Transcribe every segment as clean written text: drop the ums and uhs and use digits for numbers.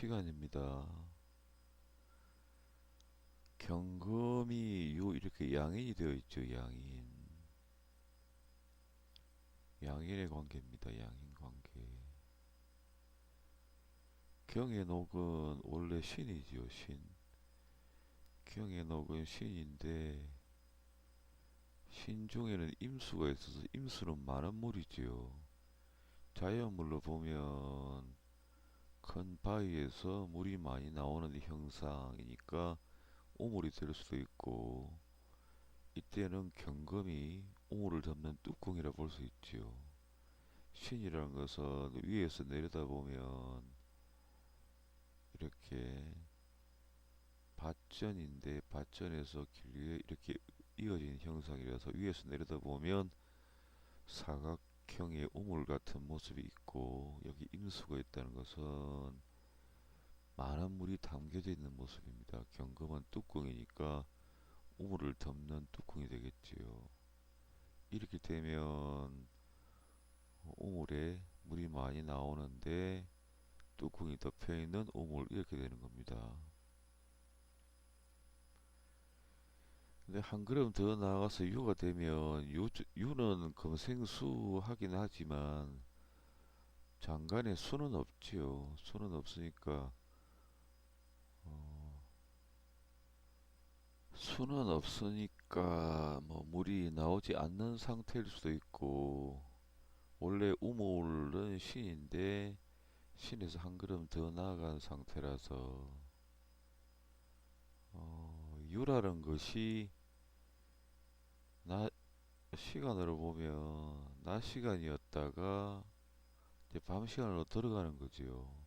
시간입니다. 경금이 요 이렇게 양인이 되어 있죠. 양인의 관계입니다. 양인 관계. 경의 녹은 원래 신이지요. 경의 녹은 신인데 신 중에는 임수가 있어서 임수는 많은 물이지요. 자연물로 보면 큰 바위에서 물이 많이 나오는 형상이니까 오물이 될 수도 있고, 이때는 경금이 오물을 담는 뚜껑이라 볼 수 있지요. 신이라는 것은 위에서 내려다보면 이렇게 밭전인데, 밭전에서 길게 이렇게 이어진 형상이라서 위에서 내려다보면 사각형의 오물 같은 모습이 있고, 여기 임수가 있다는 것은 많은 물이 담겨져 있는 모습입니다. 경금은 뚜껑이니까 우물을 덮는 뚜껑이 되겠지요. 이렇게 되면 우물에 물이 많이 나오는데 뚜껑이 덮여 있는 우물, 이렇게 되는 겁니다. 근데 한 걸음 더 나아가서 유가 되면 유는 금생수 하긴 하지만 장간에 수는 없지요. 수는 없으니까 어, 수는 없으니까 뭐 물이 나오지 않는 상태일 수도 있고, 원래 우물은 신인데 신에서 한 걸음 더 나아간 상태라서 유라는 것이 낮 시간으로 보면 낮 시간이었다가 이제 밤 시간으로 들어가는 거지요.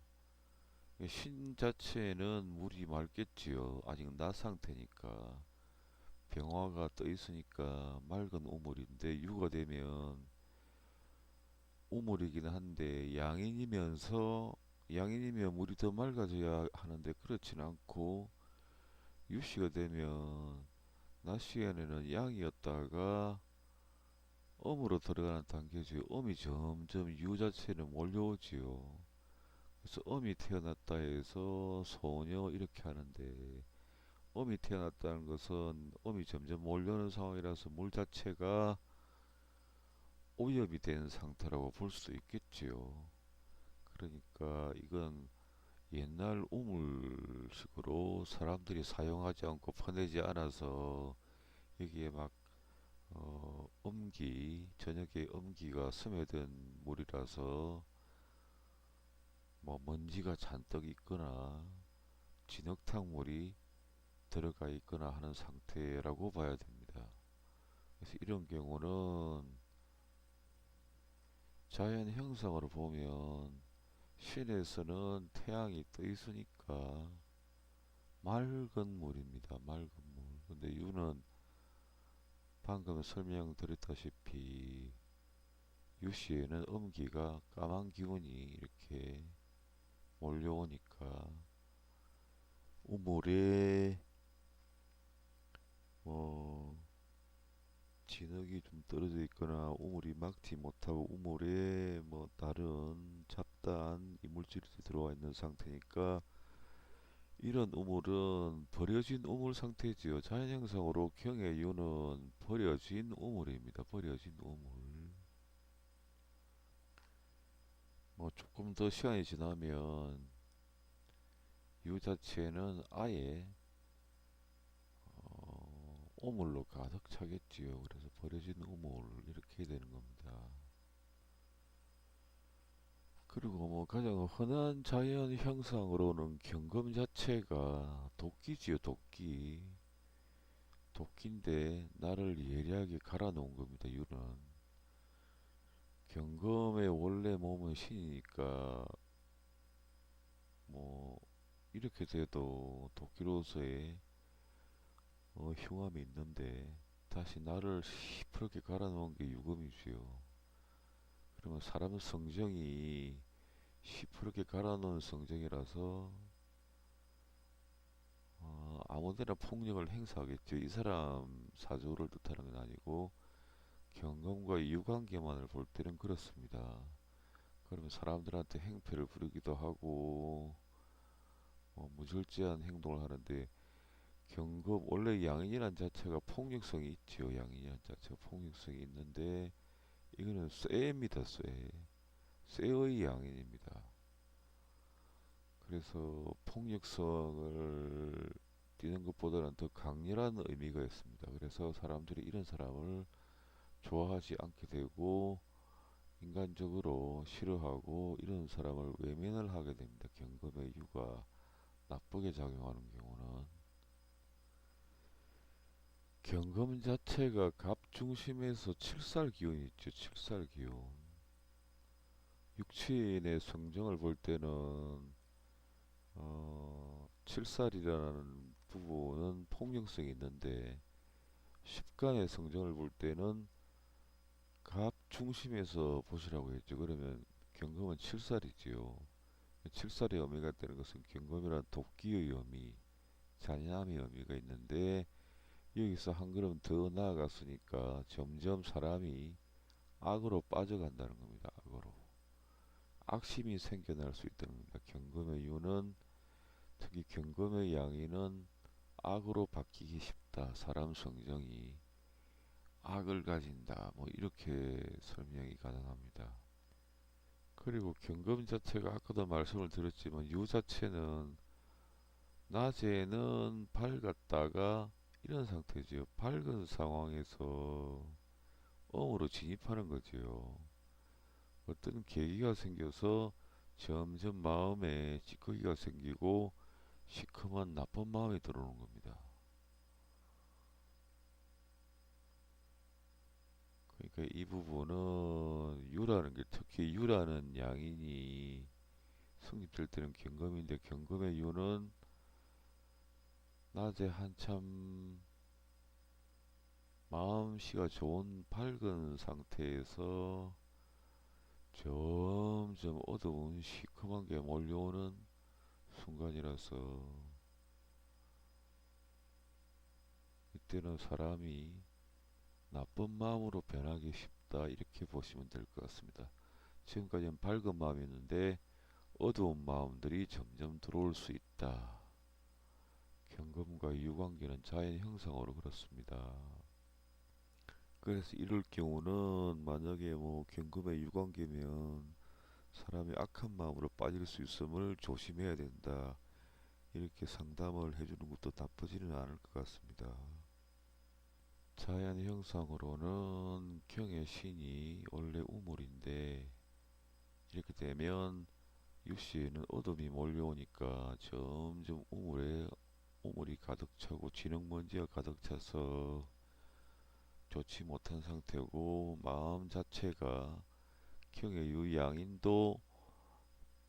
신 자체는 물이 맑겠지요. 아직 낮 상태니까 병화가 떠 있으니까 맑은 우물인데, 유가 되면 우물이긴 한데 양인이면 물이 더 맑아져야 하는데 그렇진 않고, 유씨가 되면 낮 시간에는 양이었다가 음으로 들어가는 단계지요. 음이 점점 유 자체는 몰려오지요. 그래서 음이 태어났다 해서 소녀 이렇게 하는데, 음이 태어났다는 것은 음이 점점 몰려오는 상황이라서 물 자체가 오염이 된 상태라고 볼 수도 있겠지요. 그러니까 이건 옛날 우물식으로 사람들이 사용하지 않고 퍼내지 않아서 여기에 막 저녁에 음기가 스며든 물이라서 뭐 먼지가 잔뜩 있거나 진흙탕물이 들어가 있거나 하는 상태라고 봐야 됩니다. 그래서 이런 경우는 자연 형상으로 보면 신에서는 태양이 떠 있으니까 맑은 물입니다. 맑은 물. 근데 유는 방금 설명드렸다시피 유씨에는 음기가 까만 기운이 이렇게 몰려오니까 우물에 뭐 진흙이 좀 떨어져 있거나 우물이 막지 못하고 우물에 뭐 다른 잡다한 이물질이 들어와 있는 상태니까 이런 우물은 버려진 우물 상태지요. 자연 형상으로 경의 유는 버려진 우물입니다. 버려진 우물. 뭐 조금 더 시간이 지나면 유 자체는 아예 우물로 가득 차겠지요. 그래서 버려진 우물 이렇게 되는 겁니다. 그리고 뭐 가장 흔한 자연 형상으로는 경금 자체가 도끼지요. 도끼인데 나를 예리하게 갈아 놓은 겁니다. 유는 경금의 원래 몸은 신이니까 뭐 이렇게 돼도 도끼로서의 흉함이 있는데 다시 나를 시퍼렇게 갈아 놓은 게 유금이지요. 그러면 사람 성정이 시퍼렇게 갈아 놓은 성정이라서 아무데나 폭력을 행사하겠죠. 이 사람 사조를 뜻하는 건 아니고 경금과 이유관계만을 볼 때는 그렇습니다. 그러면 사람들한테 행패를 부리기도 하고 무절제한 행동을 하는데 경금 원래 양인이란 자체가 폭력성이 있지요. 양인이란 자체가 폭력성이 있는데 이거는 쇠입니다. 쇠. 쇠의 양인입니다. 그래서 폭력성을 띠는 것보다는 더 강렬한 의미가 있습니다. 그래서 사람들이 이런 사람을 좋아하지 않게 되고 인간적으로 싫어하고 이런 사람을 외면을 하게 됩니다. 경금의 유가 나쁘게 작용하는 경우는 경금 자체가 갑 중심에서 칠살 기운이 있죠. 칠살 기운. 육친의 성정을 볼 때는 칠살이라는 부분은 폭력성이 있는데 십간의 성정을 볼 때는 갑 중심에서 보시라고 했죠. 그러면 경금은 칠살이지요. 칠살의 의미가 되는 것은 경금이란 돕기의 의미, 잔인함의 의미가 있는데 여기서 한 걸음 더 나아갔으니까 점점 사람이 악으로 빠져간다는 겁니다. 악으로. 악심이 생겨날 수 있다는 겁니다. 경금의 유는 특히 경금의 양이는 악으로 바뀌기 쉽다. 사람 성정이 악을 가진다. 뭐 이렇게 설명이 가능합니다. 그리고 경금 자체가 아까도 말씀을 드렸지만 유 자체는 낮에는 밝았다가 이런 상태지요. 밝은 상황에서 음으로 진입하는 거지요. 어떤 계기가 생겨서 점점 마음에 찌꺼기가 생기고 시커먼 나쁜 마음이 들어오는 겁니다. 그러니까 이 부분은 유라는 게 특히 유라는 양인이 성립될 때는 경금인데 경금의 유는 낮에 한참 마음씨가 좋은 밝은 상태에서 점점 어두운 시커먼 게 몰려오는 순간이라서 이때는 사람이 나쁜 마음으로 변하기 쉽다 이렇게 보시면 될 것 같습니다. 지금까지는 밝은 마음이었는데 어두운 마음들이 점점 들어올 수 있다. 경금과 유관계는 자연 형상으로 그렇습니다. 그래서 이럴 경우는 만약에 뭐 경금의 유관계면 사람이 악한 마음으로 빠질 수 있음을 조심해야 된다. 이렇게 상담을 해주는 것도 나쁘지는 않을 것 같습니다. 자연 형상으로는 경의 신이 원래 우물인데 이렇게 되면 유씨에는 어둠이 몰려오니까 점점 우물이 가득 차고 진흙먼지가 가득 차서 좋지 못한 상태고 마음 자체가 경의 유양인도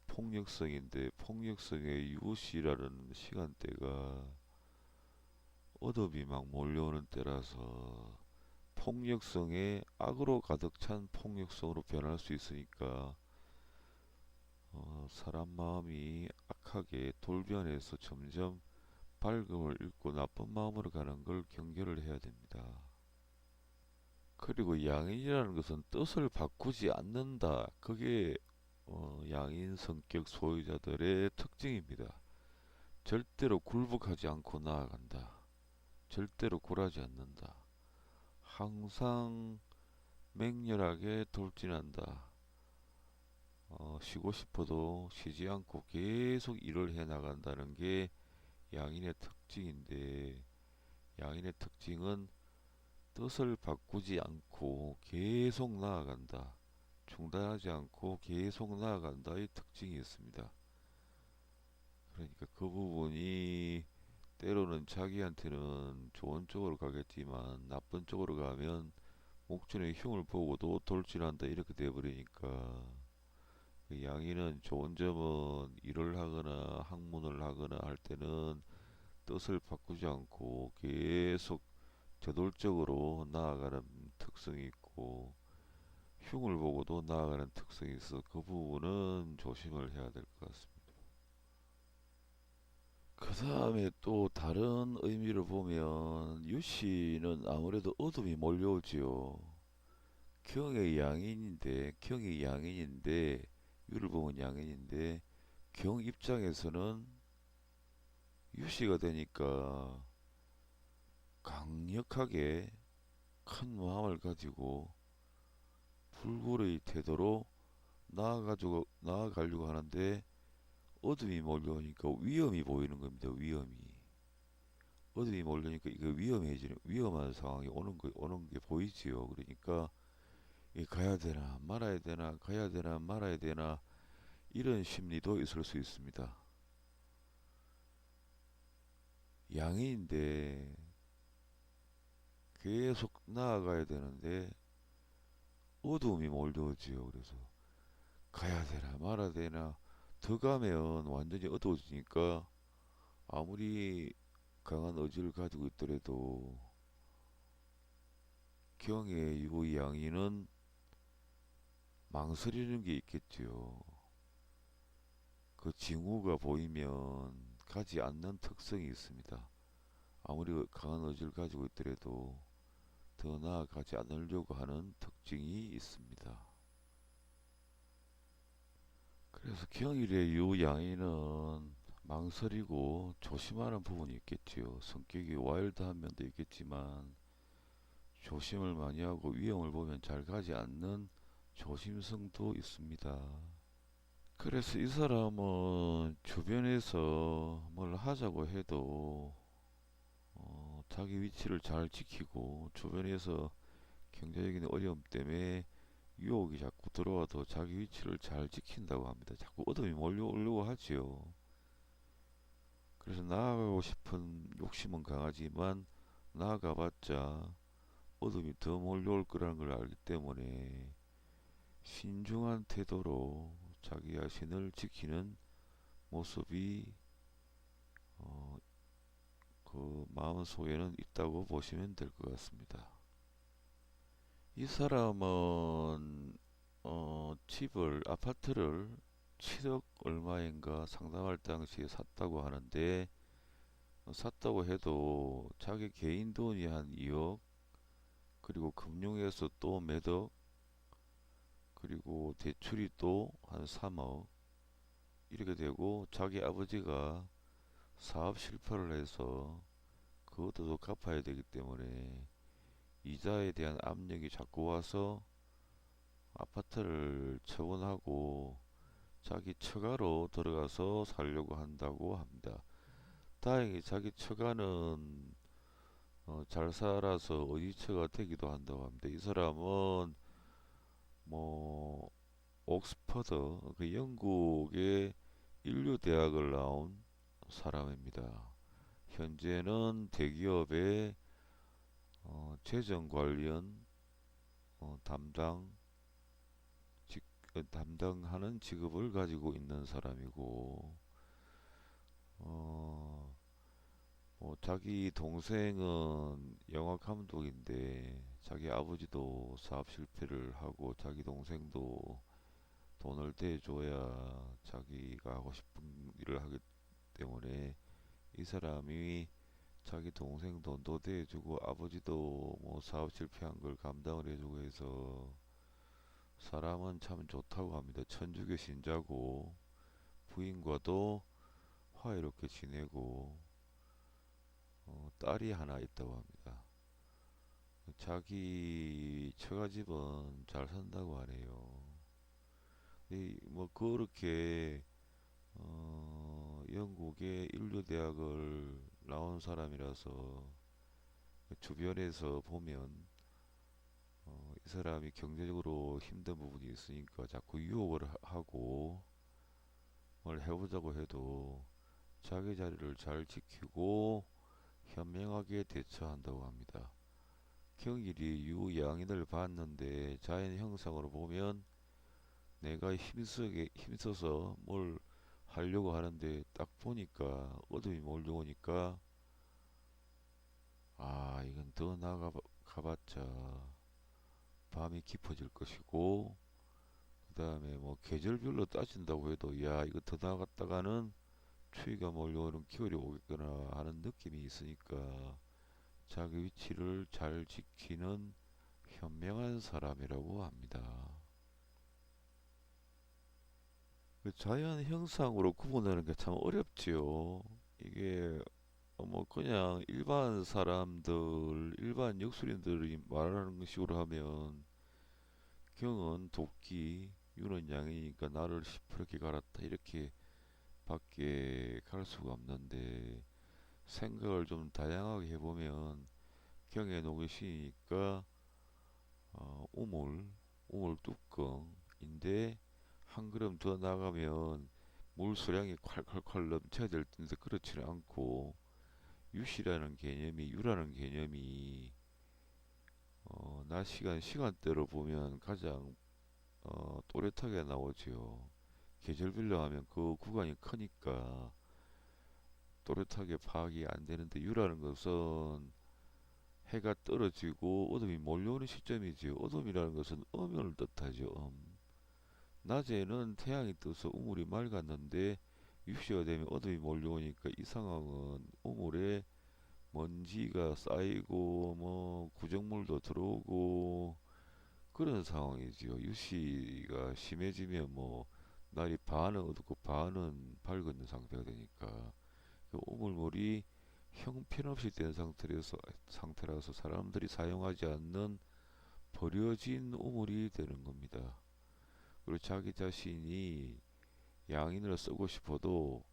폭력성인데 폭력성의 유씨라는 시간대가 어둠이 막 몰려오는 때라서 폭력성의 악으로 가득 찬 폭력성으로 변할 수 있으니까 사람 마음이 악하게 돌변해서 점점 밝음을 잃고 나쁜 마음으로 가는 걸 경계를 해야 됩니다. 그리고 양인이라는 것은 뜻을 바꾸지 않는다. 그게 양인 성격 소유자들의 특징입니다. 절대로 굴복하지 않고 나아간다. 절대로 굴하지 않는다. 항상 맹렬하게 돌진한다. 쉬고 싶어도 쉬지 않고 계속 일을 해 나간다는 게 양인의 특징인데 양인의 특징은 뜻을 바꾸지 않고 계속 나아간다. 중단하지 않고 계속 나아간다의 특징이 있습니다. 그러니까 그 부분이 때로는 자기한테는 좋은 쪽으로 가겠지만 나쁜 쪽으로 가면 목전의 흉을 보고도 돌진한다 이렇게 돼버리니까 그 양이는 좋은 점은 일을 하거나 학문을 하거나 할 때는 뜻을 바꾸지 않고 계속 저돌적으로 나아가는 특성이 있고 흉을 보고도 나아가는 특성이 있어 그 부분은 조심을 해야 될 것 같습니다. 그 다음에 또 다른 의미를 보면 유씨는 아무래도 어둠이 몰려오지요. 경의 양인인데 유를 보면 양인인데 경 입장에서는 유시가 되니까 강력하게 큰 마음을 가지고 불굴의 태도로 나아가려고 하는데 어둠이 몰려오니까 위험이 보이는 겁니다. 위험이. 어둠이 몰려오니까 이거 위험해지는 위험한 상황이 오는 게 보이지요. 그러니까 이 가야 되나 말아야 되나 가야 되나 말아야 되나 이런 심리도 있을 수 있습니다. 양인데 계속 나아가야 되는데 어두움이 몰려오지요. 그래서 가야 되나 말아야 되나 더 가면 완전히 어두워지니까 아무리 강한 의지를 가지고 있더라도 경의 유양인은 망설이는 게 있겠지요. 그 징후가 보이면 가지 않는 특성이 있습니다. 아무리 강한 의지를 가지고 있더라도 더 나아가지 않으려고 하는 특징이 있습니다. 그래서 경일의 유양인은 망설이고 조심하는 부분이 있겠지요. 성격이 와일드한 면도 있겠지만 조심을 많이 하고 위험을 보면 잘 가지 않는 조심성도 있습니다. 그래서 이 사람은 주변에서 뭘 하자고 해도 자기 위치를 잘 지키고 주변에서 경제적인 어려움 때문에 유혹이 자꾸 들어와도 자기 위치를 잘 지킨다고 합니다. 자꾸 어둠이 몰려오려고 하지요. 그래서 나아가고 싶은 욕심은 강하지만 나아가봤자 어둠이 더 몰려올 거라는 걸 알기 때문에 신중한 태도로 자기 자신을 지키는 모습이 어, 그 마음 속에는 있다고 보시면 될 것 같습니다. 이 사람은 집을 아파트를 7억 얼마인가 상담할 당시에 샀다고 하는데 샀다고 해도 자기 개인 돈이 한 2억 그리고 금융에서 또 몇 억 그리고 대출이 또 한 3억 이렇게 되고 자기 아버지가 사업 실패를 해서 그것도 갚아야 되기 때문에 이자에 대한 압력이 자꾸 와서 아파트를 처분하고 자기 처가로 들어가서 살려고 한다고 합니다. 다행히 자기 처가는 잘 살아서 의지처가 되기도 한다고 합니다. 이 사람은 뭐 옥스퍼드 그 영국의 인류 대학을 나온 사람입니다. 현재는 대기업의 재정 관련 어, 담당 담당하는 직업을 가지고 있는 사람이고 어, 자기 동생은 영화 감독인데 자기 아버지도 사업 실패를 하고 자기 동생도 돈을 대줘야 자기가 하고 싶은 일을 하기 때문에 이 사람이 자기 동생 돈도 대주고 아버지도 뭐 사업 실패한 걸 감당을 해주고 해서 사람은 참 좋다고 합니다. 천주교 신자고 부인과도 화해롭게 지내고 딸이 하나 있다고 합니다. 자기 처가집은 잘 산다고 하네요. 뭐 그렇게 영국의 인류대학을 나온 사람이라서 주변에서 보면 이 사람이 경제적으로 힘든 부분이 있으니까 자꾸 유혹을 하고 뭘 해보자고 해도 자기 자리를 잘 지키고 현명하게 대처한다고 합니다. 경일이 유양인을 봤는데 자연 형상으로 보면 내가 힘써서 뭘 하려고 하는데 딱 보니까 어둠이 몰려오니까 아 이건 더 나가봤자 밤이 깊어질 것이고 그 다음에 뭐 계절별로 따진다고 해도 야 이거 더 나갔다가는 추위가 몰려오는 겨울이 오겠구나 하는 느낌이 있으니까 자기 위치를 잘 지키는 현명한 사람이라고 합니다. 그 자연 형상으로 구분하는 게 참 어렵지요. 이게 뭐 그냥 일반 사람들, 일반 역술인들이 말하는 식으로 하면 경은 도끼, 유는 양이니까 나를 시퍼렇게 갈았다 이렇게 밖에 갈 수가 없는데 생각을 좀 다양하게 해보면 경의 노릇이니까 우물, 우물 뚜껑인데 한 걸음 더 나가면 물 수량이 콸콸콸 넘쳐야 될 텐데 그렇지는 않고 유시라는 개념이 유라는 개념이 낮 시간 시간대로 보면 가장 또렷하게 나오지요. 계절별로 하면 그 구간이 크니까 또렷하게 파악이 안 되는데 유라는 것은 해가 떨어지고 어둠이 몰려오는 시점이지요. 어둠이라는 것은 엄연을 뜻하죠. 낮에는 태양이 떠서 우물이 맑았는데 6시가 되면 어둠이 몰려오니까 이 상황은 우물에 먼지가 쌓이고 뭐 구정물도 들어오고 그런 상황이지요. 유시가 심해지면 뭐 날이 반은 어둡고 반은 밝은 상태가 되니까 그 우물물이 형편없이 된 상태라서 사람들이 사용하지 않는 버려진 우물이 되는 겁니다. 그리고 자기 자신이 양인을 쓰고 싶어도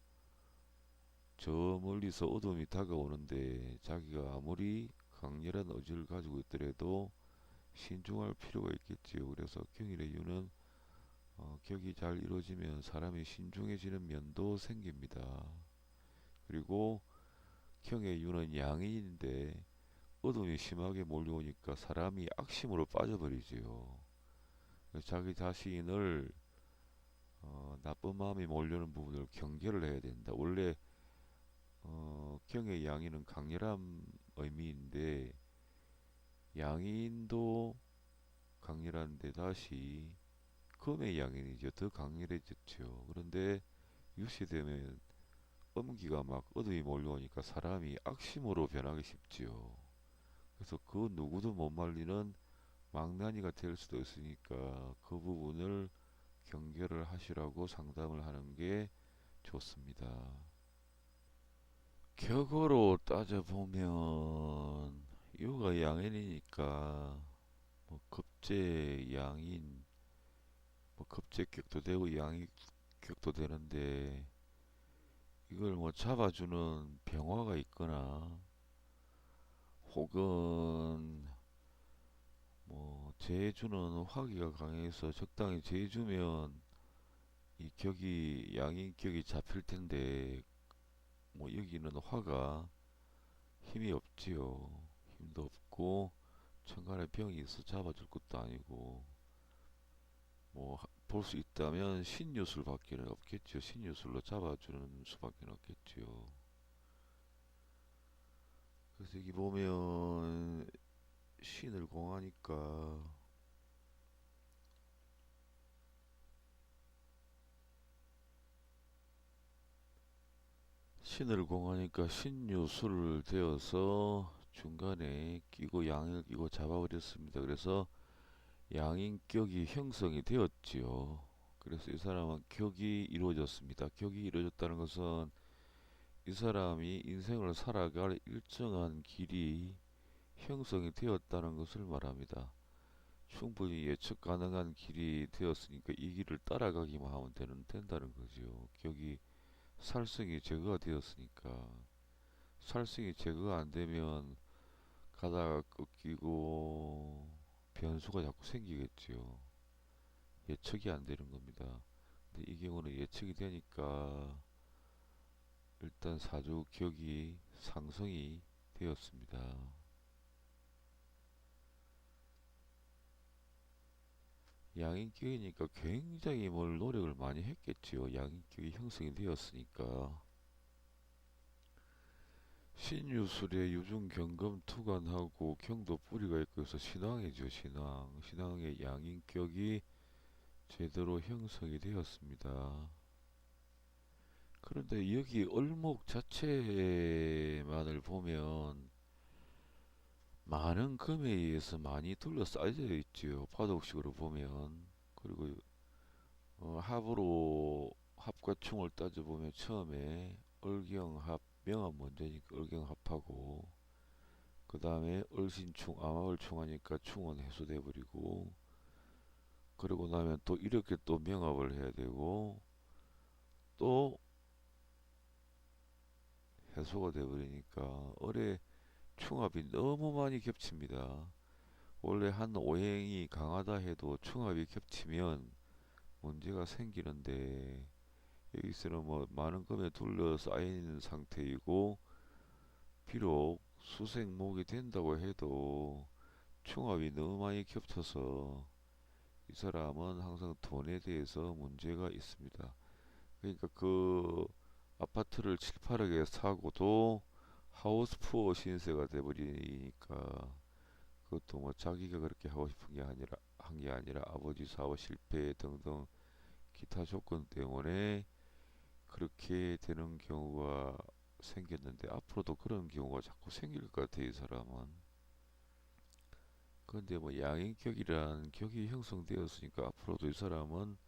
저 멀리서 어둠이 다가오는데 자기가 아무리 강렬한 의지를 가지고 있더라도 신중할 필요가 있겠지요. 그래서 경일의 유는 격이 잘 이루어지면 사람이 신중해지는 면도 생깁니다. 그리고 경의 유는 양인인데 어둠이 심하게 몰려오니까 사람이 악심으로 빠져버리지요. 자기 자신을 나쁜 마음이 몰려오는 부분을 경계를 해야 된다. 원래 경의 양인은 강렬한 의미인데 양인도 강렬한데 다시 금의 양인이죠. 더 강렬해졌죠. 그런데 유시되면 음기가 막 어둠이 몰려오니까 사람이 악심으로 변하기 쉽지요. 그래서 그 누구도 못 말리는 망나니가 될 수도 있으니까 그 부분을 경계를 하시라고 상담을 하는 게 좋습니다. 격으로 따져보면 유가 양인이니까 뭐 급제 양인 뭐 급제격도 되고 양인격도 되는데 이걸 뭐 잡아주는 병화가 있거나 혹은 뭐 재주는 화기가 강해서 적당히 재주면 이 격이 양인격이 잡힐 텐데 뭐 여기는 화가 힘이 없지요. 힘도 없고 천간에 병이 있어 잡아줄 것도 아니고 뭐 볼 수 있다면 신유술밖에 없겠죠. 신유술로 잡아주는 수밖에 없겠지요. 그래서 여기 보면 신을 공하니까 신을 공하니까 신유술을 되어서 중간에 끼고 양을 끼고 잡아버렸습니다. 그래서 양인격이 형성이 되었지요. 그래서 이 사람은 격이 이루어졌습니다. 격이 이루어졌다는 것은 이 사람이 인생을 살아갈 일정한 길이 형성이 되었다는 것을 말합니다. 충분히 예측 가능한 길이 되었으니까 이 길을 따라가기만 하면 된다는 거죠. 격이 살성이 제거가 되었으니까 살성이 제거가 안 되면 가다가 꺾이고 변수가 자꾸 생기겠지요. 예측이 안 되는 겁니다. 근데 이 경우는 예측이 되니까 일단 사주 격이 상승이 되었습니다. 양인격이니까 굉장히 뭘 노력을 많이 했겠지요. 양인격이 형성이 되었으니까. 신유술에 유중경금 투관하고 경도 뿌리가 있고 해서 신왕이죠. 신왕. 신왕의 양인격이 제대로 형성이 되었습니다. 그런데 여기 을목 자체만을 보면 많은 금에 의해서 많이 둘러싸여 있지요. 파독식으로 보면. 그리고 합으로 합과 충을 따져보면 처음에 을경합 명합 먼저니까 을경합하고, 그 다음에 을신충 암합을 충하니까 충은 해소돼 버리고, 그러고 나면 또 이렇게 또 명합을 해야 되고 또 해소가 돼 버리니까 을의 충합이 너무 많이 겹칩니다. 원래 한 오행이 강하다 해도 충합이 겹치면 문제가 생기는데, 여기서는 뭐 많은 금에 둘러싸여 있는 상태이고, 비록 수생목이 된다고 해도 충합이 너무 많이 겹쳐서 이 사람은 항상 돈에 대해서 문제가 있습니다. 그러니까 그 아파트를 7, 8억에 사고도 하우스 푸어 신세가 돼버리니까, 그것도 뭐 자기가 그렇게 하고 싶은 게 아니라 한 게 아니라 아버지 사업 실패 등등 기타 조건 때문에 그렇게 되는 경우가 생겼는데, 앞으로도 그런 경우가 자꾸 생길 것 같아 이 사람은. 그런데 뭐 양인격이란 격이 형성되었으니까 앞으로도 이 사람은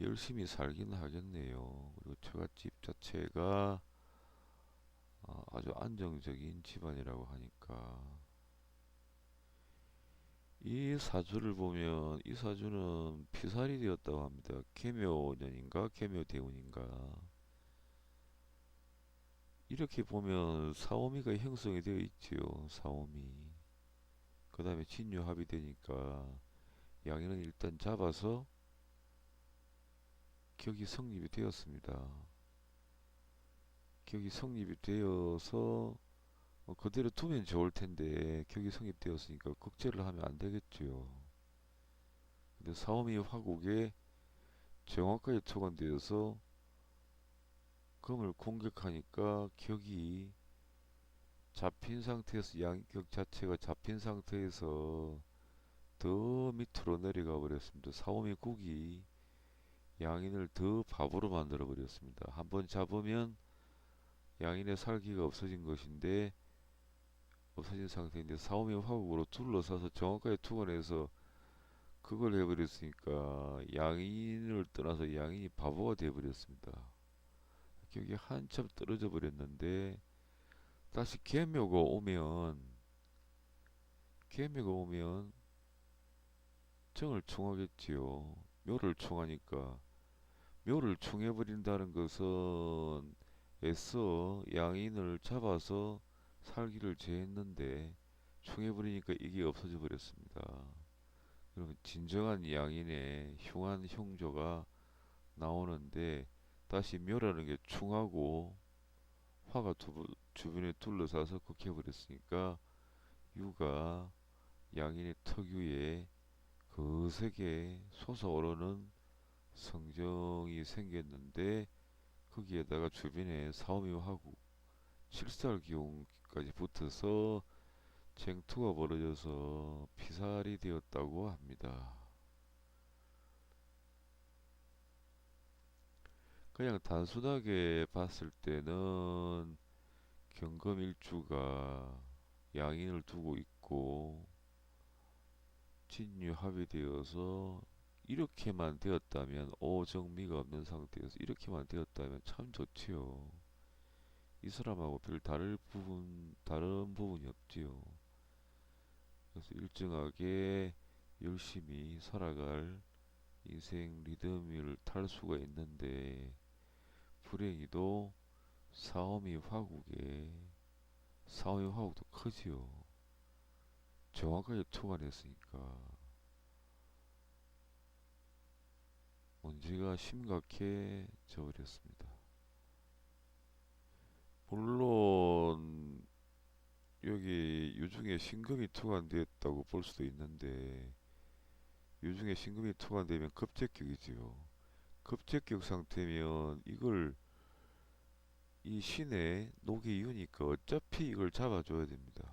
열심히 살긴 하겠네요. 그리고 처갓집 자체가 아주 안정적인 집안이라고 하니까, 이 사주를 보면 이 사주는 피살이 되었다고 합니다. 계묘년인가 계묘대운인가, 이렇게 보면 사오미가 형성이 되어 있지요. 사오미. 그 다음에 진유합이 되니까 양인은 일단 잡아서 격이 성립이 되었습니다. 격이 성립이 되어서 그대로 두면 좋을 텐데 격이 성립되었으니까 극제를 하면 안 되겠죠. 근데 사오미 화국에 정화까지 투관되어서 금을 공격하니까 격이 잡힌 상태에서, 양격 자체가 잡힌 상태에서 더 밑으로 내려가 버렸습니다. 사오미 국이 양인을 더 바보로 만들어 버렸습니다. 한번 잡으면 양인의 살기가 없어진 것인데, 없어진 상태인데 사오미 화국으로 둘러싸서 정확하게 투건해서 그걸 해버렸으니까 양인을 떠나서 양인이 바보가 되어버렸습니다. 격이 한참 떨어져 버렸는데, 다시 계묘가 오면 정을 충하겠지요. 묘를 충하니까, 묘를 충해버린다는 것은 애써 양인을 잡아서 살기를 제했는데 충해버리니까 이게 없어져 버렸습니다. 그러면 진정한 양인의 흉한 형조가 나오는데, 다시 묘라는 게 충하고 화가 주변에 둘러싸서 극해버렸으니까 유가 양인의 특유의 거세게 솟아오르는 성정이 생겼는데, 거기에다가 주변에 사오미하고 칠살기운까지 붙어서 쟁투가 벌어져서 피살이 되었다고 합니다. 그냥 단순하게 봤을 때는 경금일주가 양인을 두고 있고 진유합이 되어서 이렇게만 되었다면, 오정미가 없는 상태에서 이렇게만 되었다면 참 좋지요. 이 사람하고 별 다른 부분이 없지요. 그래서 일정하게 열심히 살아갈 인생 리듬을 탈 수가 있는데, 불행히도 사오미 화국에, 사오미 화국도 크지요. 정확하게 투관했으니까 문제가 심각해져 버렸습니다. 물론 여기 유중에 신금이 투관되었다고 볼 수도 있는데, 유중에 신금이 투관되면 급제격이지요. 급제격 상태면 이걸, 이 신의 녹이 이으니까 어차피 이걸 잡아줘야 됩니다.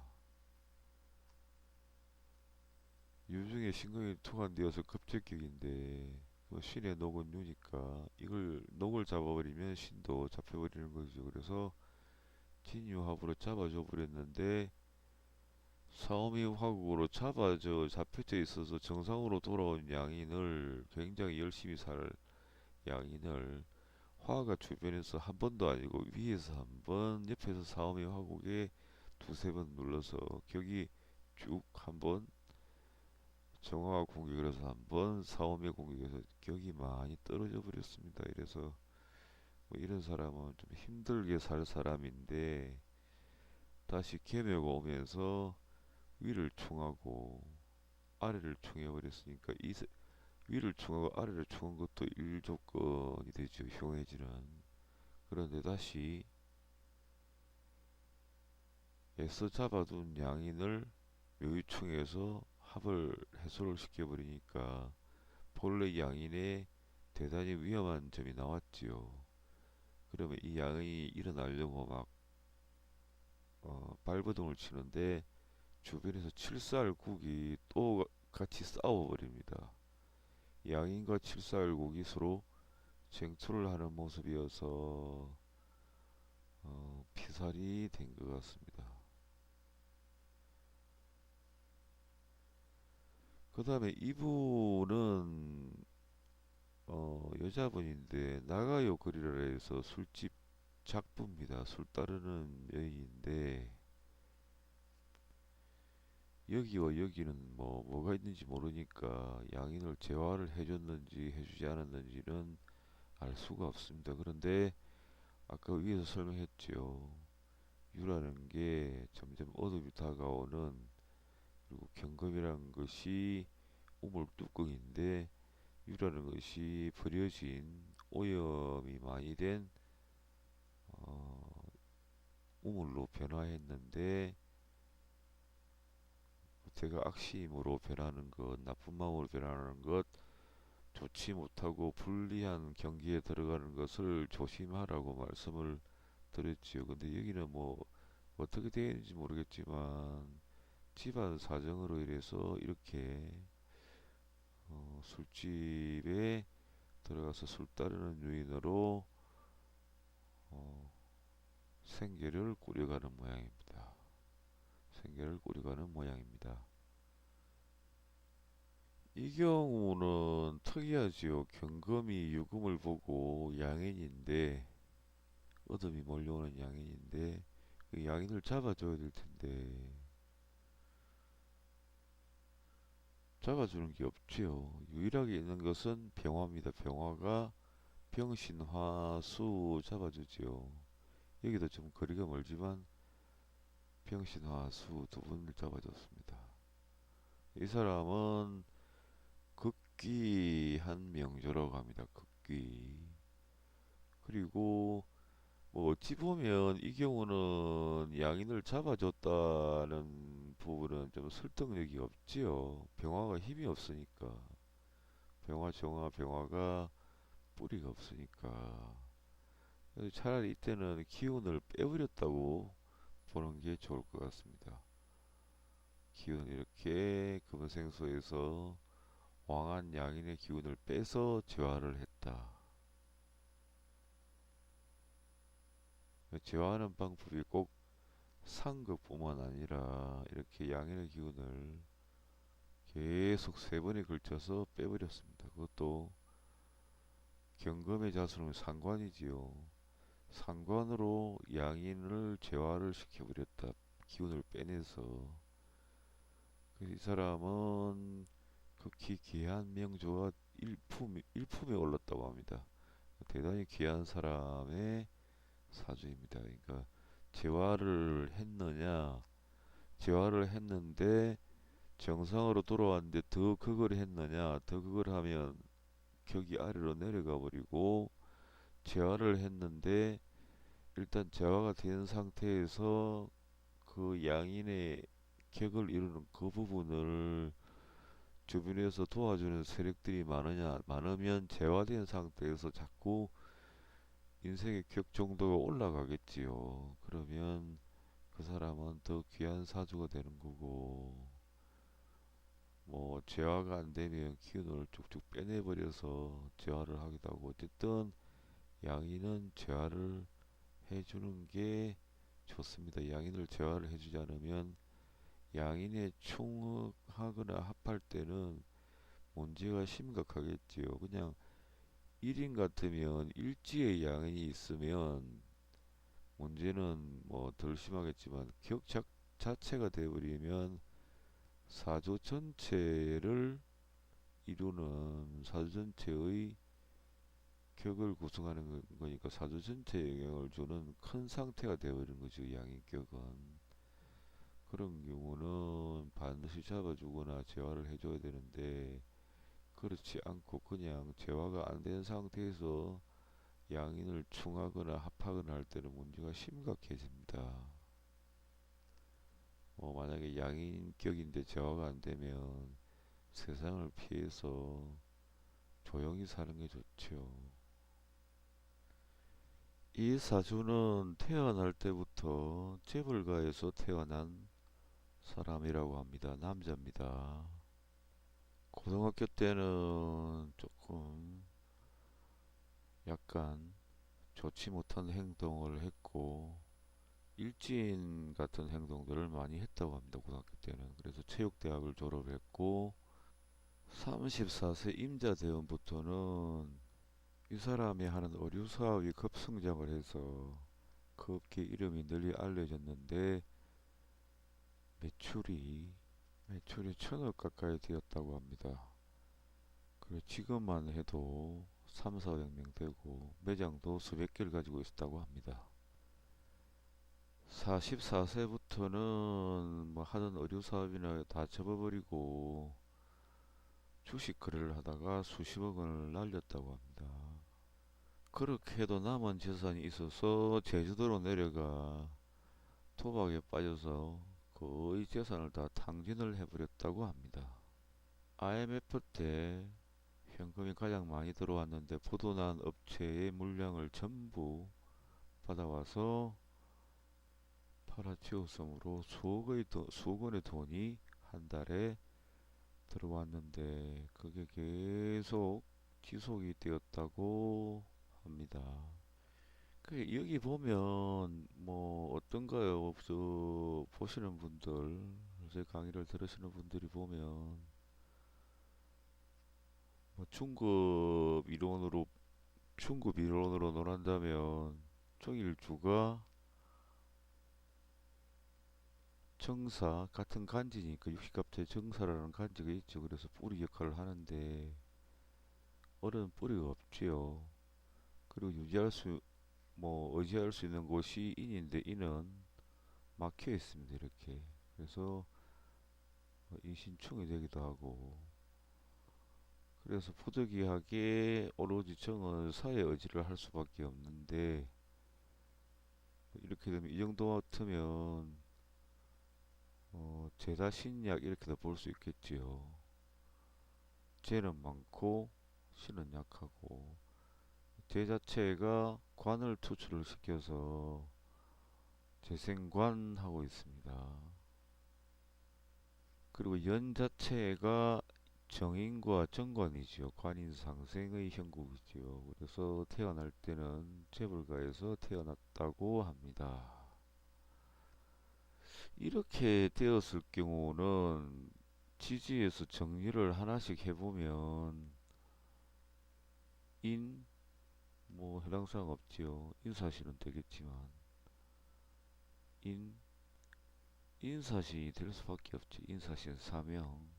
유중에 신금이 투관되어서 급제격인데 신의 녹은 유니까 이걸 녹을 잡아버리면 신도 잡혀버리는 거죠. 그래서 진유합으로 잡아줘 버렸는데, 사오미 화국으로 잡혀져 있어서 정상으로 돌아온 양인을, 굉장히 열심히 살 양인을 화가 주변에서 한 번도 아니고 위에서 한 번, 옆에서 사오미 화곡에 두세 번 눌러서 격이 쭉 한 번, 정화가 공격을 해서 한 번, 사오미 공격해서 격이 많이 떨어져 버렸습니다. 이래서 뭐 이런 사람은 좀 힘들게 살 사람인데 다시 개묘가 오면서 위를 충하고 아래를 충해 버렸으니까 위를 충하고 아래를 충한 것도 일조건이 되죠. 형해지는. 그런데 다시 애써 잡아둔 양인을 묘유충에서 합을 해소를 시켜버리니까 본래 양인에 대단히 위험한 점이 나왔지요. 그러면 이 양이 일어나려고 막 발버둥을 치는데 주변에서 칠살국이 또 같이 싸워버립니다. 양인과 칠살국이 서로 쟁투를 하는 모습이어서 피살이 된 것 같습니다. 그 다음에 이분은 여자분인데 나가요 그리라 해서 술집 작부입니다. 술 따르는 여인인데 여기와 여기는 뭐가 있는지 모르니까 양인을 재활을 해줬는지 해주지 않았는지는 알 수가 없습니다. 그런데 아까 위에서 설명했죠. 유라는 게 점점 어둠이 다가오는, 그리고 경금이라는 것이 우물뚜껑인데 유라는 것이 버려진 오염이 많이 된 어, 우물로 변화했는데 제가 악심으로 변하는 것, 나쁜 마음으로 변하는 것, 좋지 못하고 불리한 경기에 들어가는 것을 조심하라고 말씀을 드렸지요. 근데 여기는 뭐 어떻게 되는지 모르겠지만 집안 사정으로 인해서 이렇게 술집에 들어가서 술 따르는 유인으로 어, 생계를 꾸려가는 모양입니다. 생계를 꾸려가는 모양입니다. 이 경우는 특이하지요. 경금이 유금을 보고 양인인데, 어둠이 몰려오는 양인인데 그 양인을 잡아줘야 될 텐데 잡아주는 게 없지요. 유일하게 있는 것은 병화입니다. 병화가 병신화수 잡아주지요. 여기도 좀 거리가 멀지만 병신화수 두 분을 잡아줬습니다. 이 사람은 극귀한 명조라고 합니다. 극귀. 그리고 뭐 어찌 보면 이 경우는 양인을 잡아줬다는 부분은 좀 설득력이 없지요. 병화가 힘이 없으니까. 병화, 정화, 병화가 뿌리가 없으니까. 차라리 이때는 기운을 빼버렸다고 보는 게 좋을 것 같습니다. 기운 이렇게 금생소에서 왕한 양인의 기운을 빼서 재화를 했다. 재화하는 방법이 꼭 상급뿐만 아니라 이렇게 양인의 기운을 계속 세 번에 걸쳐서 빼버렸습니다. 그것도 경금의 자수는 상관이지요. 상관으로 양인을 재화를 시켜버렸다. 기운을 빼내서. 이 사람은 극히 귀한 명조가 일품에 올랐다고 합니다. 대단히 귀한 사람의 사주입니다. 그러니까 재화를 했느냐, 재화를 했는데 정상으로 돌아왔는데 더 그걸 했느냐, 더 그걸 하면 격이 아래로 내려가 버리고, 재활을 했는데 일단 재화가 된 상태에서 그 양인의 격을 이루는 그 부분을 주변에서 도와주는 세력들이 많으면 재화된 상태에서 자꾸 인생의 격 정도가 올라가겠지요. 그러면 그 사람은 더 귀한 사주가 되는 거고, 뭐 재화가 안 되면 기운을 쭉쭉 빼내버려서 재화를 하기도 하고, 어쨌든 양인은 재화를 해주는 게 좋습니다. 양인을 재화를 해주지 않으면 양인에 충하거나 합할 때는 문제가 심각하겠지요. 그냥 1인 같으면 일지의 양이 있으면 문제는 뭐 덜 심하겠지만 격 자체가 되어버리면 사조 전체를 이루는 사조 전체의 격을 구성하는 거니까 사조 전체에 영향을 주는 큰 상태가 되어버리는 거죠. 양인격은. 그런 경우는 반드시 잡아주거나 재활을 해줘야 되는데 그렇지 않고 그냥 재활가 안 된 상태에서 양인을 충하거나 합하거나 할 때는 문제가 심각해집니다. 만약에 양인격인데 재활가 안 되면 세상을 피해서 조용히 사는 게 좋죠. 이 사주는 태어날 때부터 재벌가에서 태어난 사람이라고 합니다. 남자입니다. 고등학교 때는 조금 약간 좋지 못한 행동을 했고 일진 같은 행동들을 많이 했다고 합니다. 고등학교 때는. 그래서 체육대학을 졸업했고 34세 임자대원부터는 이 사람이 하는 의류 사업이 급성장을 해서 그 업계 이름이 널리 알려졌는데 매출이 매출이 1,000억 가까이 되었다고 합니다. 그리고 지금만 해도 3, 400명 되고 매장도 수백 개를 가지고 있었다고 합니다. 44세부터는 뭐 하던 의류 사업이나 다 접어버리고 주식 거래를 하다가 수십억 원을 날렸다고 합니다. 그렇게 해도 남은 재산이 있어서 제주도로 내려가 도박에 빠져서 거의 재산을 다 탕진을 해버렸다고 합니다. IMF 때 현금이 가장 많이 들어왔는데 포도난 업체의 물량을 전부 받아와서 팔아치웠으므로 수억 원의 돈이 한 달에 들어왔는데 그게 계속 지속이 되었다고 합니다. 여기 보면 뭐 어떤가요? 보시는 분들, 제 강의를 들으시는 분들이 보면 뭐 중급 이론으로 논한다면 정일주가 정사 같은 간지니까 육식갑자의 정사라는 간지가 있죠. 그래서 뿌리 역할을 하는데 어른 뿌리가 없지요. 그리고 의지할 수 있는 곳이 인인데 인은 막혀 있습니다. 이렇게. 그래서 인신충이 되기도 하고 그래서 부득이하게 오로지 정은 사회 의지를 할 수밖에 없는데 이렇게 되면 이 정도 같으면 제자 신약 이렇게도 볼 수 있겠지요. 죄는 많고 신은 약하고 죄 자체가 관을 투출을 시켜서 재생관하고 있습니다. 그리고 연 자체가 정인과 정관이지요. 관인상생의 형국이지요. 그래서 태어날 때는 재벌가에서 태어났다고 합니다. 이렇게 되었을 경우는 지지에서 정리를 하나씩 해보면 뭐 해당 사항 없지요. 인사시는 되겠지만 인 인사신이 될 수밖에 없지. 인사신 사명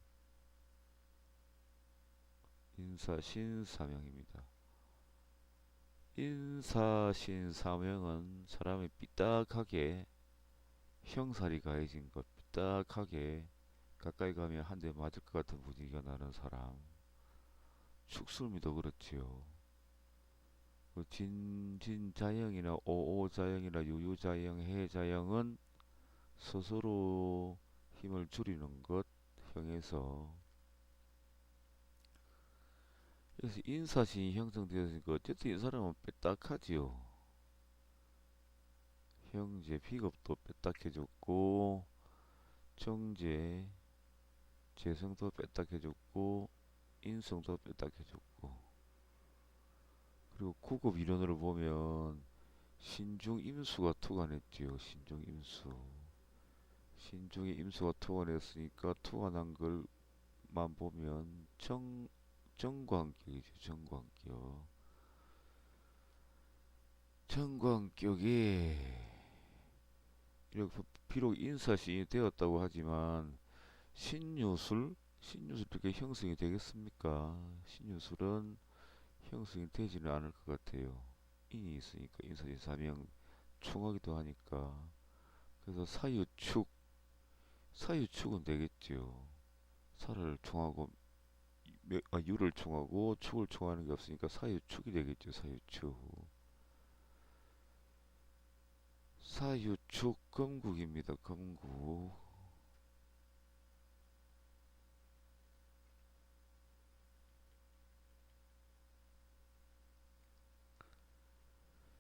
인사신 사명입니다. 인사신 사명은 사람이 삐딱하게 형살이 가해진 것 삐딱하게 가까이 가면 한 대 맞을 것 같은 분위기가 나는 사람. 축술미도 그렇지요. 그 진자영이나 오오자영이나 유유자영, 해자영은 스스로 힘을 줄이는 것 형에서 그래서 인사신이 형성되었으니까 어쨌든 이 사람은 빼딱하지요. 형제 비겁도 빼딱해졌고 정제 재성도 빼딱해졌고 인성도 빼딱해졌고 그리고 구급 이론으로 보면 신중임수가 투관했지요. 신중의 임수가 투관했으니까 투관한 걸만 보면 정관격이죠. 정관격. 정광격이 이렇게 비록 인사시인이 되었다고 하지만 신유술 그렇게 형성이 되겠습니까? 신유술은 형성이 되지는 않을 것 같아요. 인이 있으니까 인사시 사명 충하기도 하니까. 그래서 사유축은 되겠죠. 사를 충하고 유를 충하고 축을 충하는 게 없으니까 사유축이 되겠죠. 사유축. 사유축 금국입니다. 금국.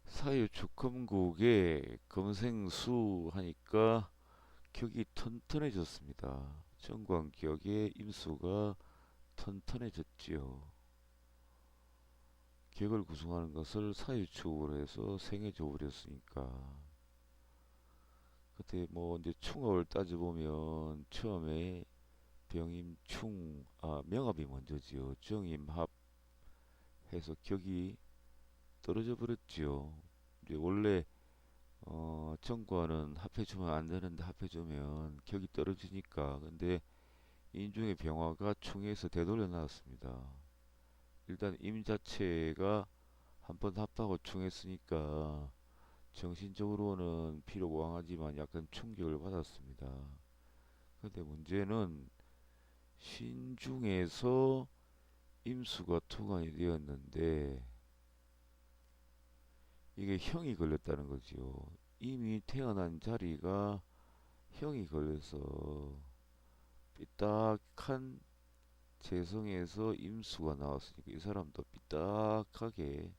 사유축 금국에 금생수 하니까 격이 튼튼해졌습니다. 정광격의 임수가 튼튼해졌지요. 격을 구성하는 것을 사유축으로 해서 생해줘 버렸으니까. 그때 뭐 이제 충업을 따져보면 처음에 명합이 먼저지요. 정임합 해서 격이 떨어져 버렸지요. 이제 원래 정과는 합해주면 안 되는데 합해주면 격이 떨어지니까. 근데 인중의 병화가 충에서 되돌려 놨습니다. 일단 임 자체가 한 번 합하고 충했으니까 정신적으로는 피로고왕하지만 약간 충격을 받았습니다. 근데 문제는 신중에서 임수가 투관이 되었는데 이게 형이 걸렸다는 거지요. 이미 태어난 자리가 형이 걸려서 삐딱한 재성에서 임수가 나왔으니까 이 사람도 삐딱하게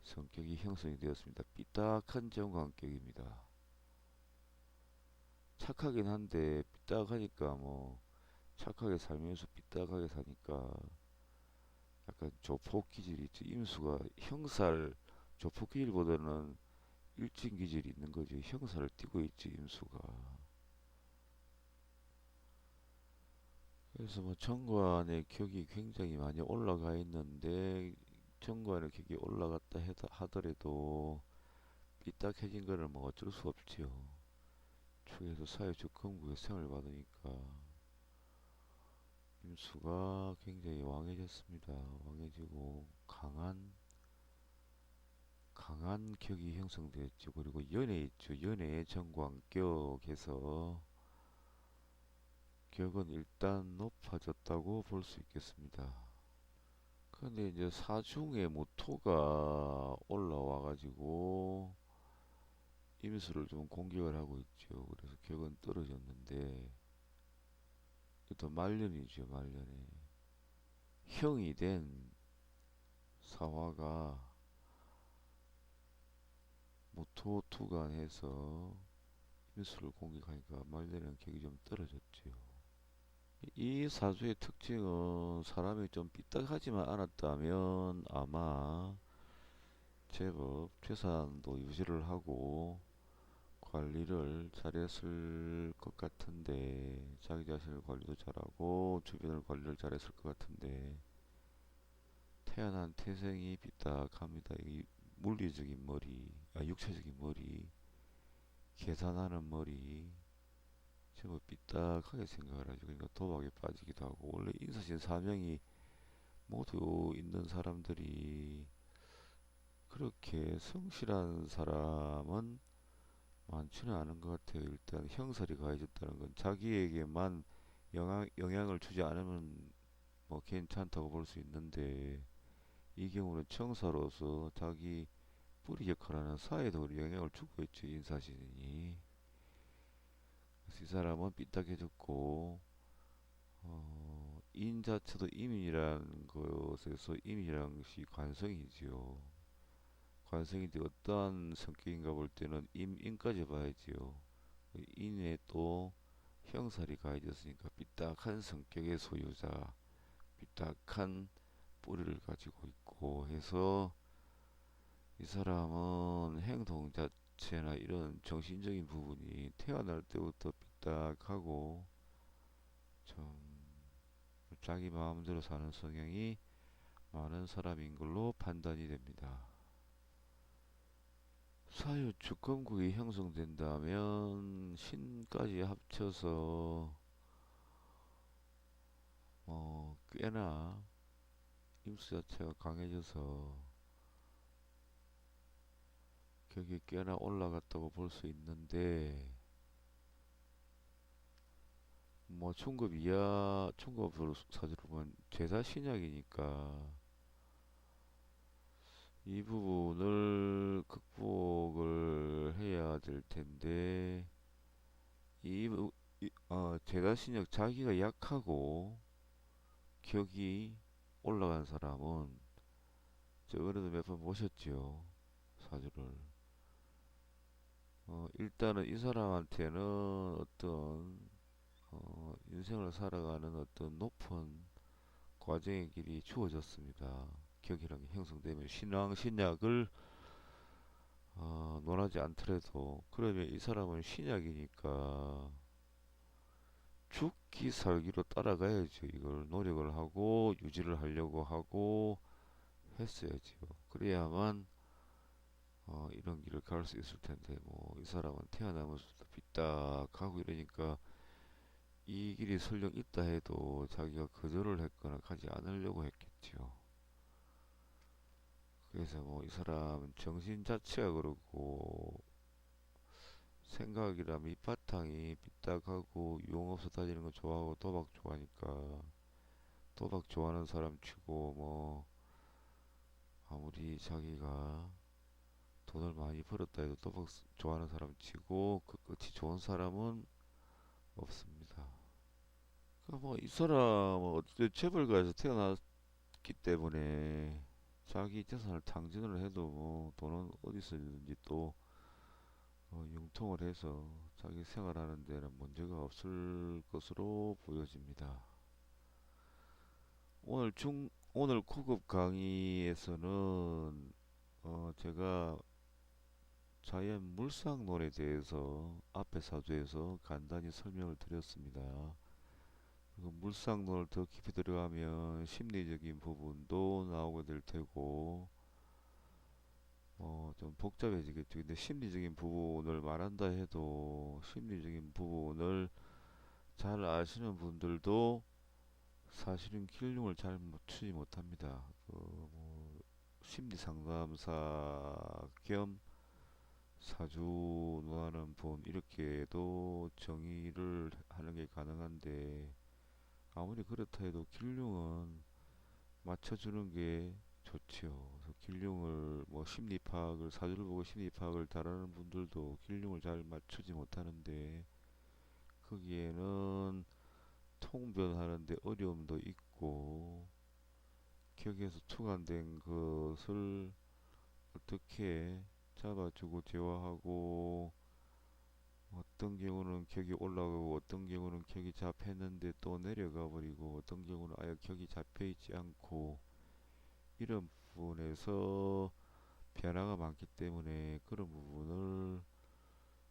성격이 형성이 되었습니다. 삐딱한 정관격입니다. 착하긴 한데 삐딱하니까 뭐 착하게 살면서 삐딱하게 사니까 약간 조폭 기질이 있죠. 임수가 형살 조폭 기질보다는 일진 기질이 있는 거지. 형살을 띠고 있지 임수가. 그래서 뭐 정관의 격이 굉장히 많이 올라가 있는데 정관의 격이 올라갔다 하더라도 삐딱해진 거는 뭐 어쩔 수 없지요. 축에서 사회적 건국의 생을 받으니까 임수가 굉장히 왕해졌습니다. 왕해지고 강한 격이 형성되었죠. 그리고 연애 있죠. 연애 정광격에서 격은 일단 높아졌다고 볼 수 있겠습니다. 근데 이제 사중의 모토가 올라와가지고 임수를 좀 공격을 하고 있죠. 그래서 격은 떨어졌는데 또 말년이죠. 말년에 형이 된 사화가 모토 투간해서 임수를 공격하니까 말년에는 격이 좀 떨어졌죠. 이 사주의 특징은 사람이 좀 삐딱하지만 않았다면 아마 제법 재산도 유지를 하고 관리를 잘했을 것 같은데 자기 자신을 관리도 잘하고 주변을 관리를 잘했을 것 같은데 태어난 태생이 삐딱합니다. 이 물리적인 머리, 육체적인 머리, 계산하는 머리 제법 삐딱하게 생각을 하죠. 그러니까 도박에 빠지기도 하고 원래 인사신 사명이 모두 있는 사람들이 그렇게 성실한 사람은 많지는 않은 것 같아요. 일단 형살이 가해졌다는 건 자기에게만 영향을 주지 않으면 뭐 괜찮다고 볼 수 있는데 이 경우는 청사로서 자기 뿌리 역할하는 사회도 영향을 주고 있죠. 인사신이. 그래서 이 사람은 삐딱해졌고 인 자체도 임이라는 것에서 임이라는 것이 관성이지요. 관성인데 어떠한 성격인가 볼 때는 인까지 봐야지요. 인에 또 형살이 가해졌으니까 삐딱한 성격의 소유자, 삐딱한 뿌리를 가지고 있고 해서 이 사람은 행동 자체나 이런 정신적인 부분이 태어날 때부터 삐딱하고 좀 자기 마음대로 사는 성향이 많은 사람인 걸로 판단이 됩니다. 사유주권국이 형성된다면 신까지 합쳐서 꽤나 임수 자체가 강해져서 격이 꽤나 올라갔다고 볼 수 있는데 뭐 충급 이하 충급으로 사주로 보면 제사 신약이니까 이 부분을 극복을 해야 될 텐데 이, 제사 신약 자기가 약하고 격이 올라간 사람은 저번에도 몇 번 보셨죠 사주를. 일단은 이 사람한테는 어떤 인생을 살아가는 어떤 높은 과정의 길이 주어졌습니다. 격이란 게 형성되면 신앙 신약을 논하지 않더라도 그러면 이 사람은 신약이니까 죽기 살기로 따라가야죠. 이걸 노력을 하고 유지를 하려고 하고 했어야죠. 그래야만 이런 길을 갈 수 있을 텐데 뭐 이 사람은 태어나면서부터 삐딱하고 이러니까 이 길이 설령 있다 해도 자기가 거절을 했거나 가지 않으려고 했겠죠. 그래서 뭐 이 사람은 정신 자체가 그렇고 생각이라 밑바탕이 삐딱하고 유흥업소 다니는 거 좋아하고 도박 좋아하니까 도박 좋아하는 사람 치고 뭐 아무리 자기가 돈을 많이 벌었다 해도 도박 좋아하는 사람 치고 그 끝이 좋은 사람은 없습니다. 그러니까 뭐 이 사람은 어쨌든 재벌가에서 태어났기 때문에 자기 재산을 탕진을 해도 뭐 돈은 어디서든지 또 융통을 해서 자기 생활하는 데는 문제가 없을 것으로 보여집니다. 오늘 고급 강의에서는 제가 자연 물상론에 대해서 앞에 사주에서 간단히 설명을 드렸습니다. 그리고 물상론을 더 깊이 들어가면 심리적인 부분도 나오게 될 테고 좀 복잡해지겠죠. 근데 심리적인 부분을 말한다 해도 심리적인 부분을 잘 아시는 분들도 사실은 길흉을 잘 맞추지 못합니다. 뭐 심리 상담사 겸 사주 논하는 분 이렇게도 정의를 하는 게 가능한데 아무리 그렇다 해도 길흉은 맞춰주는 게 좋지요. 그래서 길흉을 뭐 심리 파악을 사주를 보고 심리 파악을 잘하는 분들도 길흉을 잘 맞추지 못하는데 거기에는 통변하는데 어려움도 있고 격에서 투간된 것을 어떻게 잡아주고 제어하고 어떤 경우는 격이 올라가고 어떤 경우는 격이 잡혔는데 또 내려가 버리고 어떤 경우는 아예 격이 잡혀 있지 않고 이런 부분에서 변화가 많기 때문에 그런 부분을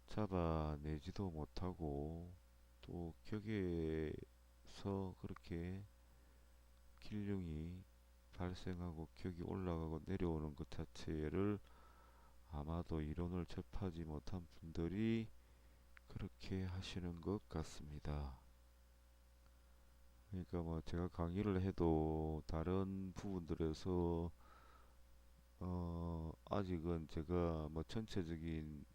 잡아내지도 못하고 또 격에서 그렇게 길흉이 발생하고 격이 올라가고 내려오는 것 자체를 아마도 이론을 접하지 못한 분들이 그렇게 하시는 것 같습니다. 그러니까 뭐 제가 강의를 해도 다른 부분들에서 아직은 제가 뭐 전체적인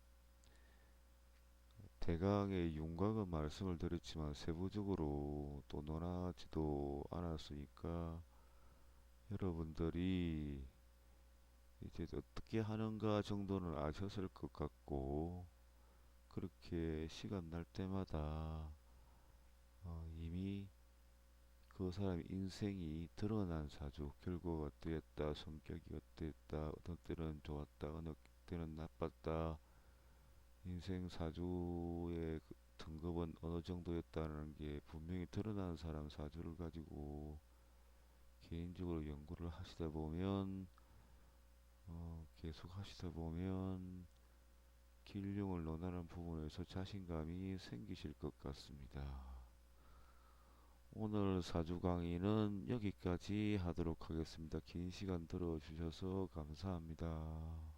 대강의 윤곽은 말씀을 드렸지만 세부적으로 또 논하지도 않았으니까 여러분들이 이제 어떻게 하는가 정도는 아셨을 것 같고 그렇게 시간 날 때마다 이미 그 사람의 인생이 드러난 사주 결과가 어땠다 성격이 어땠다 어떤 때는 좋았다 어느 때는 나빴다 인생 사주의 그 등급은 어느 정도였다는 게 분명히 드러난 사람 사주를 가지고 개인적으로 연구를 하시다 보면 계속 하시다 보면 길흉을 논하는 부분에서 자신감이 생기실 것 같습니다. 오늘 사주 강의는 여기까지 하도록 하겠습니다. 긴 시간 들어주셔서 감사합니다.